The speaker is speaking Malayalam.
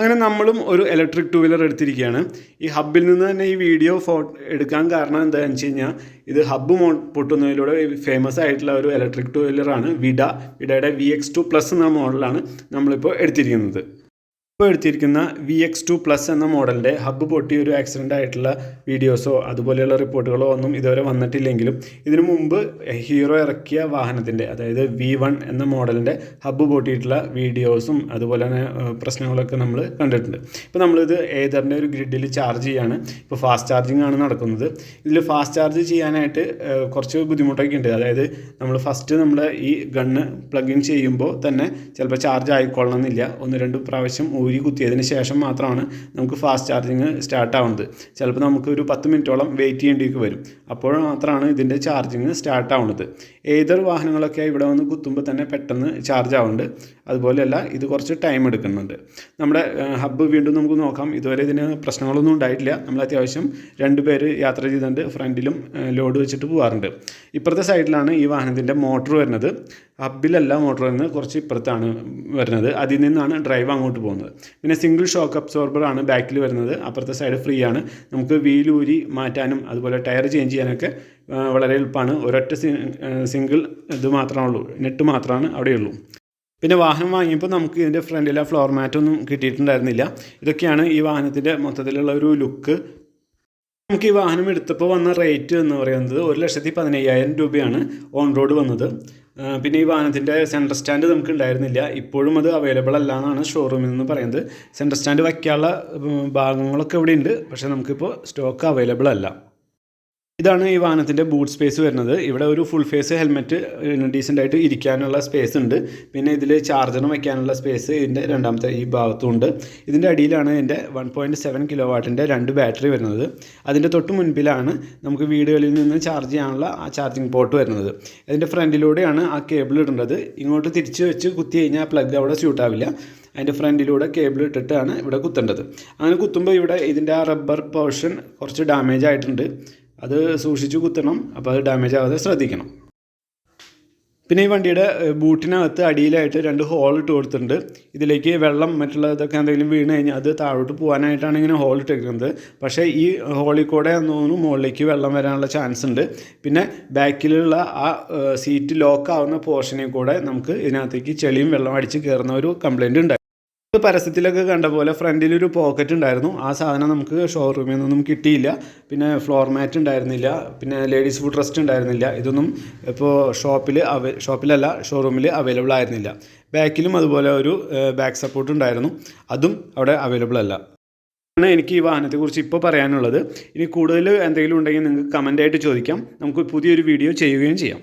അങ്ങനെ നമ്മളും ഒരു ഇലക്ട്രിക് ടൂ വീലർ എടുത്തിരിക്കുകയാണ്. ഈ ഹബ്ബിൽ നിന്ന് തന്നെ ഈ വീഡിയോ എടുക്കാൻ കാരണം എന്താണെന്ന് വെച്ച് കഴിഞ്ഞാൽ ഇത് ഹബ്ബ് പൊട്ടുന്നതിലൂടെ ഫേമസ് ആയിട്ടുള്ള ഒരു ഇലക്ട്രിക് ടൂ വീലറാണ് വിഡയുടെ VX2+ എന്ന മോഡലാണ് നമ്മളിപ്പോൾ എടുത്തിരിക്കുന്നത്. ഇപ്പോൾ എടുത്തിരിക്കുന്ന VX2+ എന്ന മോഡലിൻ്റെ ഹബ്ബ് പൊട്ടി ഒരു ആക്സിഡൻ്റ് ആയിട്ടുള്ള വീഡിയോസോ അതുപോലെയുള്ള റിപ്പോർട്ടുകളോ ഒന്നും ഇതുവരെ വന്നിട്ടില്ലെങ്കിലും ഇതിനു മുമ്പ് ഹീറോ ഇറക്കിയ വാഹനത്തിൻ്റെ അതായത് V1 എന്ന മോഡലിൻ്റെ ഹബ്ബ് പൊട്ടിയിട്ടുള്ള വീഡിയോസും അതുപോലെ തന്നെ പ്രശ്നങ്ങളൊക്കെ നമ്മൾ കണ്ടിട്ടുണ്ട്. ഇപ്പോൾ നമ്മളിത് ഏതറിൻ്റെ ഒരു ഗ്രിഡിൽ ചാർജ് ചെയ്യാണ്. ഇപ്പോൾ ഫാസ്റ്റ് ചാർജിങ് ആണ് നടക്കുന്നത്. ഇതിൽ ഫാസ്റ്റ് ചാർജ് ചെയ്യാനായിട്ട് കുറച്ച് ബുദ്ധിമുട്ടൊക്കെ ഉണ്ട്. അതായത് നമ്മൾ ഫസ്റ്റ് നമ്മുടെ ഈ ഗണ്ണ് പ്ലഗ് ഇൻ ചെയ്യുമ്പോൾ തന്നെ ചിലപ്പോൾ ചാർജ് ആയിക്കൊള്ളണമെന്നില്ല. 1-2 പ്രാവശ്യം ഊരി കുത്തിയതിന് ശേഷം മാത്രമാണ് നമുക്ക് ഫാസ്റ്റ് ചാർജിങ് സ്റ്റാർട്ട് ആവുന്നത്. ചിലപ്പോൾ നമുക്കൊരു 10 മിനിറ്റോളം വെയിറ്റ് ചെയ്യേണ്ടിയൊക്കെ വരും. അപ്പോൾ മാത്രമാണ് ഇതിൻ്റെ ചാർജിങ് സ്റ്റാർട്ട് ആവുന്നത്. ഏതൊരു വാഹനങ്ങളൊക്കെ ഇവിടെ വന്ന് കുത്തുമ്പോൾ തന്നെ പെട്ടെന്ന് ചാർജ് ആവുന്നുണ്ട്. അതുപോലെയല്ല ഇത് കുറച്ച് ടൈം എടുക്കുന്നുണ്ട്. നമ്മുടെ ഹബ്ബ് വീണ്ടും നമുക്ക് നോക്കാം. ഇതുവരെ ഇതിന് പ്രശ്നങ്ങളൊന്നും ഉണ്ടായിട്ടില്ല. നമ്മൾ അത്യാവശ്യം 2 പേര് യാത്ര ചെയ്തുകൊണ്ട് ഫ്രണ്ടിലും ലോഡ് വെച്ചിട്ട് പോകാറുണ്ട്. ഇപ്പുറത്തെ സൈഡിലാണ് ഈ വാഹനത്തിൻ്റെ മോട്ടർ വരുന്നത്. ഹബ്ബിലല്ല മോട്ടർ വരുന്നത്, കുറച്ച് ഇപ്പുറത്താണ് വരുന്നത്. അതിൽ നിന്നാണ് ഡ്രൈവ് അങ്ങോട്ട് പോകുന്നത്. പിന്നെ സിംഗിൾ ഷോക്ക് അബ്സോർബർ ആണ് ബാക്കിൽ വരുന്നത്. അപ്പുറത്തെ സൈഡ് ഫ്രീ ആണ്. നമുക്ക് വീൽ ഊരി മാറ്റാനും അതുപോലെ ടയർ ചേഞ്ച് ചെയ്യാനൊക്കെ വളരെ എളുപ്പമാണ്. ഒരൊറ്റ സിംഗിൾ ഇത് മാത്രമേ ഉള്ളൂ, നെറ്റ് മാത്രമാണ് അവിടെയുള്ളൂ. പിന്നെ വാഹനം വാങ്ങിയപ്പോൾ നമുക്ക് ഇതിൻ്റെ ഫ്രണ്ടിലെ ഫ്ലോർ മാറ്റൊന്നും കിട്ടിയിട്ടുണ്ടായിരുന്നില്ല. ഇതൊക്കെയാണ് ഈ വാഹനത്തിൻ്റെ മൊത്തത്തിലുള്ള ഒരു ലുക്ക്. നമുക്ക് ഈ വാഹനം എടുത്തപ്പോൾ വന്ന റേറ്റ് എന്ന് പറയുന്നത് 1,15,000 രൂപയാണ് ഓൺ റോഡ് വന്നത്. പിന്നെ ഈ വാഹനത്തിൻ്റെ സെൻറ്റർ സ്റ്റാൻഡ് നമുക്ക് ഉണ്ടായിരുന്നില്ല. ഇപ്പോഴും അത് അവൈലബിൾ അല്ല എന്നാണ് ഷോറൂമിൽ നിന്ന് പറയുന്നത്. സെൻറ്റർ സ്റ്റാൻഡ് വയ്ക്കാനുള്ള ഭാഗങ്ങളൊക്കെ ഇവിടെ ഉണ്ട്, പക്ഷേ നമുക്കിപ്പോൾ സ്റ്റോക്ക് അവൈലബിൾ അല്ല. ഇതാണ് ഈ വാഹനത്തിൻ്റെ ബൂട്ട് സ്പേസ് വരുന്നത്. ഇവിടെ ഒരു ഫുൾ ഫേസ് ഹെൽമെറ്റ് ഡീസൻ്റായിട്ട് ഇരിക്കാനുള്ള സ്പേസ് ഉണ്ട്. പിന്നെ ഇതിൽ ചാർജറും വയ്ക്കാനുള്ള സ്പേസ് ഇതിൻ്റെ രണ്ടാമത്തെ ഈ ഭാഗത്തും ഉണ്ട്. ഇതിൻ്റെ അടിയിലാണ് ഇതിൻ്റെ 1.7 കിലോവാട്ടിൻ്റെ 2 ബാറ്ററി വരുന്നത്. അതിൻ്റെ തൊട്ട് മുൻപിലാണ് നമുക്ക് വീടുകളിൽ നിന്ന് ചാർജ് ചെയ്യാനുള്ള ആ ചാർജിങ് പോർട്ട് വരുന്നത്. അതിൻ്റെ ഫ്രണ്ടിലൂടെയാണ് ആ കേബിൾ ഇടേണ്ടത്. ഇങ്ങോട്ട് തിരിച്ച് വെച്ച് കുത്തി കഴിഞ്ഞാൽ പ്ലഗ് അവിടെ സ്യൂട്ടാവില്ല. അതിൻ്റെ ഫ്രണ്ടിലൂടെ കേബിൾ ഇട്ടിട്ടാണ് ഇവിടെ കുത്തേണ്ടത്. അങ്ങനെ കുത്തുമ്പോൾ ഇവിടെ ഇതിൻ്റെ ആ റബ്ബർ പോർഷൻ കുറച്ച് ഡാമേജ് ആയിട്ടുണ്ട്. അത് സൂക്ഷിച്ച് കുത്തണം. അപ്പോൾ അത് ഡാമേജ് ആവാതെ ശ്രദ്ധിക്കണം. പിന്നെ ഈ വണ്ടിയുടെ ബൂട്ടിനകത്ത് അടിയിലായിട്ട് 2 ഹോൾ ഇട്ട് കൊടുത്തിട്ടുണ്ട്. ഇതിലേക്ക് വെള്ളം മറ്റുള്ളതൊക്കെ എന്തെങ്കിലും വീണ് കഴിഞ്ഞാൽ അത് താഴോട്ട് പോകാനായിട്ടാണ് ഇങ്ങനെ ഹോൾ ഇട്ടിരിക്കുന്നത്. പക്ഷേ ഈ ഹോളിൽ കൂടെ തോന്നുന്നു മുകളിലേക്ക് വെള്ളം വരാനുള്ള ചാൻസ് ഉണ്ട്. പിന്നെ ബാക്കിലുള്ള ആ സീറ്റ് ലോക്ക് ആവുന്ന പോർഷനിൽ കൂടെ നമുക്ക് ഇതിനകത്തേക്ക് ചെളിയും വെള്ളം അടിച്ച് കയറുന്ന ഒരു കംപ്ലയിൻറ്റ് ഉണ്ടായി. പരസ്യത്തിലൊക്കെ കണ്ട പോലെ ഫ്രണ്ടിലൊരു പോക്കറ്റ് ഉണ്ടായിരുന്നു. ആ സാധനം നമുക്ക് ഷോറൂമിൽ നിന്നൊന്നും കിട്ടിയില്ല. പിന്നെ ഫ്ലോർ മാറ്റ് ഉണ്ടായിരുന്നില്ല. പിന്നെ ലേഡീസ് ഫുഡ് റെസ്റ്റ് ഉണ്ടായിരുന്നില്ല. ഇതൊന്നും ഇപ്പോൾ ഷോപ്പിലല്ല ഷോറൂമിൽ അവൈലബിൾ ആയിരുന്നില്ല. ബാക്കിലും അതുപോലെ ഒരു ബാക്ക് സപ്പോർട്ട് ഉണ്ടായിരുന്നു. അതും അവിടെ അവൈലബിൾ അല്ല. ആണ് എനിക്ക് ഈ വാഹനത്തെക്കുറിച്ച് ഇപ്പോൾ പറയാനുള്ളത്. ഇനി കൂടുതൽ എന്തെങ്കിലും ഉണ്ടെങ്കിൽ നിങ്ങൾക്ക് കമൻ്റായിട്ട് ചോദിക്കാം. നമുക്ക് പുതിയൊരു വീഡിയോ ചെയ്യുകയും ചെയ്യാം.